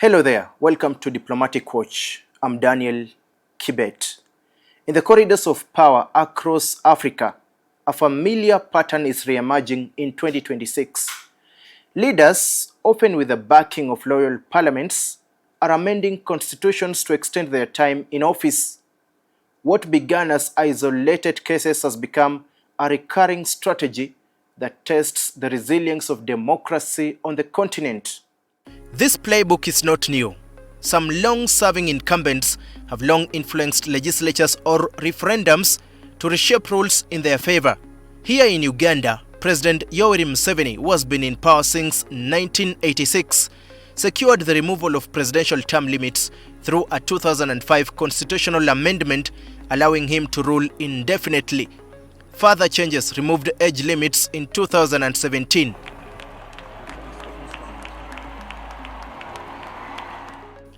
Hello there, welcome to Diplomatic Watch. I'm Daniel Kibet. In the corridors of power across Africa, a familiar pattern is re-emerging in 2026. Leaders, often with the backing of loyal parliaments, are amending constitutions to extend their time in office. What began as isolated cases has become a recurring strategy that tests the resilience of democracy on the continent. This playbook is not new. Some long-serving incumbents have long influenced legislatures or referendums to reshape rules in their favor. Here in Uganda, President Yoweri Museveni, who has been in power since 1986, secured the removal of presidential term limits through a 2005 constitutional amendment allowing him to rule indefinitely. Further changes removed age limits in 2017.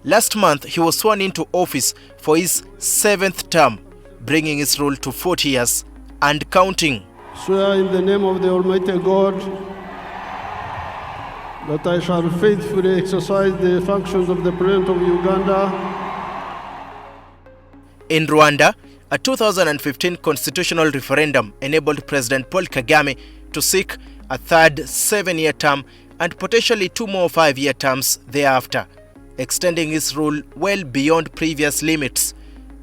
Last month, he was sworn into office for his 7th term, bringing his rule to 40 years and counting. Swear in the name of the Almighty God that I shall faithfully exercise the functions of the President of Uganda. In Rwanda, a 2015 constitutional referendum enabled President Paul Kagame to seek a third 7-year term and potentially 2 more 5-year terms thereafter, extending his rule well beyond previous limits.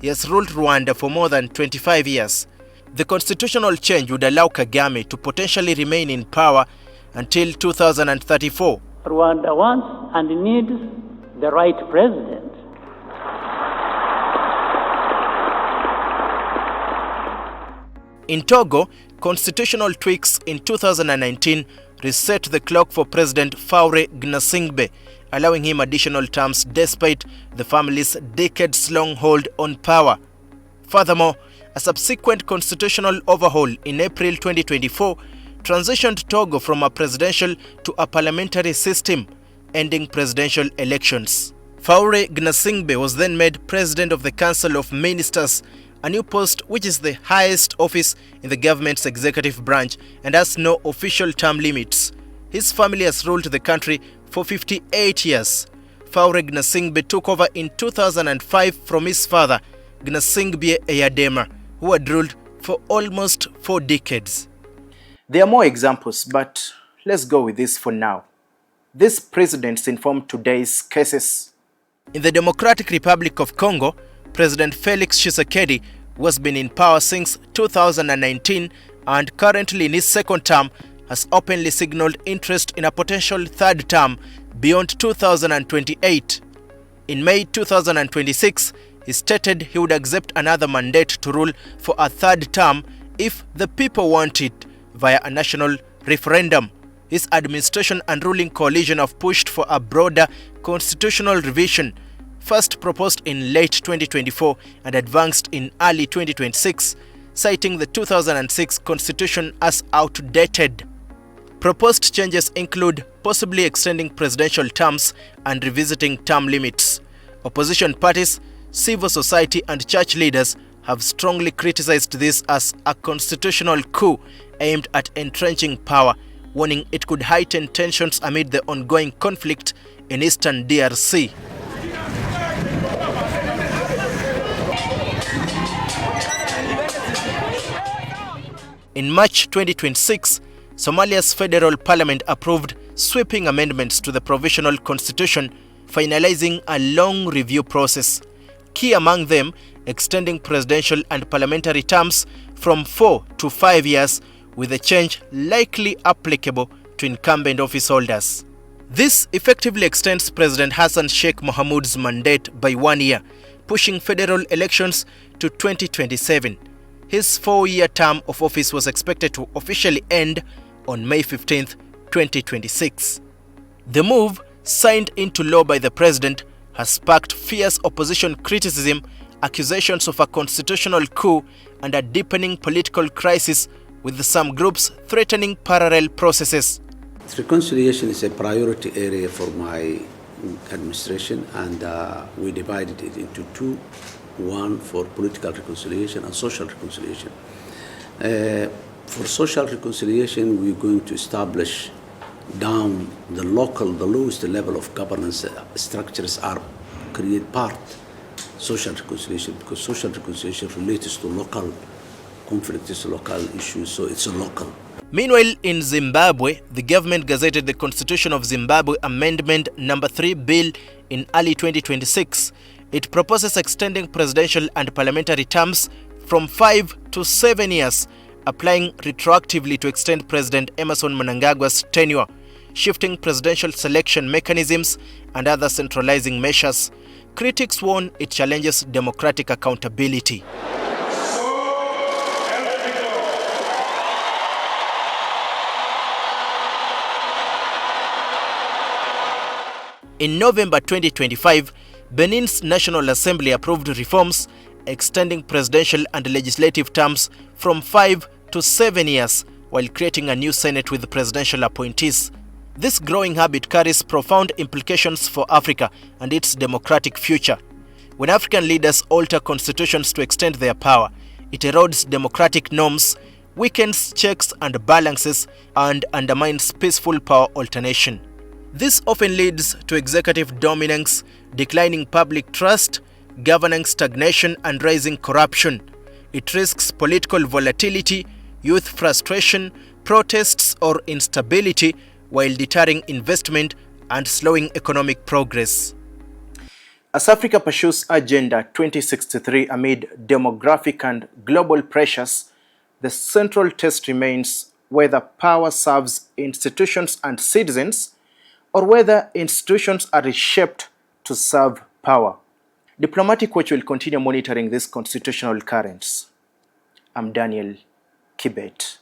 He has ruled Rwanda for more than 25 years. The constitutional change would allow Kagame to potentially remain in power until 2034. Rwanda wants and needs the right president. In Togo, constitutional tweaks in 2019 reset the clock for President Faure Gnassingbé, allowing him additional terms despite the family's decades-long hold on power. Furthermore, a subsequent constitutional overhaul in April 2024 transitioned Togo from a presidential to a parliamentary system, ending presidential elections. Faure Gnassingbé was then made President of the Council of Ministers, a new post which is the highest office in the government's executive branch and has no official term limits. His family has ruled the country for 58 years. Faure Gnassingbé took over in 2005 from his father, Gnassingbé Eyadema, who had ruled for almost 4 decades. There are more examples, but let's go with this for now. These precedents inform today's cases. In the Democratic Republic of Congo, President Felix Tshisekedi, who has been in power since 2019 and currently in his 2nd term, has openly signaled interest in a potential 3rd term beyond 2028. In May 2026, he stated he would accept another mandate to rule for a 3rd term if the people want it via a national referendum. His administration and ruling coalition have pushed for a broader constitutional revision, first proposed in late 2024 and advanced in early 2026, citing the 2006 constitution as outdated. Proposed changes include possibly extending presidential terms and revisiting term limits. Opposition parties, civil society and church leaders have strongly criticized this as a constitutional coup aimed at entrenching power, warning it could heighten tensions amid the ongoing conflict in eastern DRC. In March 2026, Somalia's federal parliament approved sweeping amendments to the provisional constitution, finalizing a long review process. Key among them, extending presidential and parliamentary terms from 4 to 5 years, with the change likely applicable to incumbent office holders. This effectively extends President Hassan Sheikh Mohamud's mandate by 1 year, pushing federal elections to 2027. His 4-year term of office was expected to officially end on May 15, 2026. The move, signed into law by the president, has sparked fierce opposition criticism, accusations of a constitutional coup, and a deepening political crisis, with some groups threatening parallel processes. Reconciliation is a priority area for my administration, and we divided it into 2. One for political reconciliation and social reconciliation. For social reconciliation, we're going to establish down the lowest level of governance structures are create part social reconciliation, because social reconciliation relates to local conflicts, local issues, so it's a local. Meanwhile, in Zimbabwe, the government gazetted the Constitution of Zimbabwe Amendment Number 3 Bill in early 2026. It proposes extending presidential and parliamentary terms from 5 to 7 years, applying retroactively to extend President Emmerson Mnangagwa's tenure, shifting presidential selection mechanisms and other centralizing measures. Critics warn it challenges democratic accountability. In November 2025, Benin's National Assembly approved reforms extending presidential and legislative terms from 5 to 7 years, while creating a new Senate with presidential appointees. This growing habit carries profound implications for Africa and its democratic future. When African leaders alter constitutions to extend their power, it erodes democratic norms, weakens checks and balances, and undermines peaceful power alternation. This often leads to executive dominance, declining public trust, governance stagnation, and rising corruption. It risks political volatility, youth frustration, protests, or instability, while deterring investment and slowing economic progress. As Africa pursues Agenda 2063 amid demographic and global pressures, the central test remains whether power serves institutions and citizens, or whether institutions are reshaped to serve power. Diplomatic Watch will continue monitoring these constitutional currents. I'm Daniel Kibet.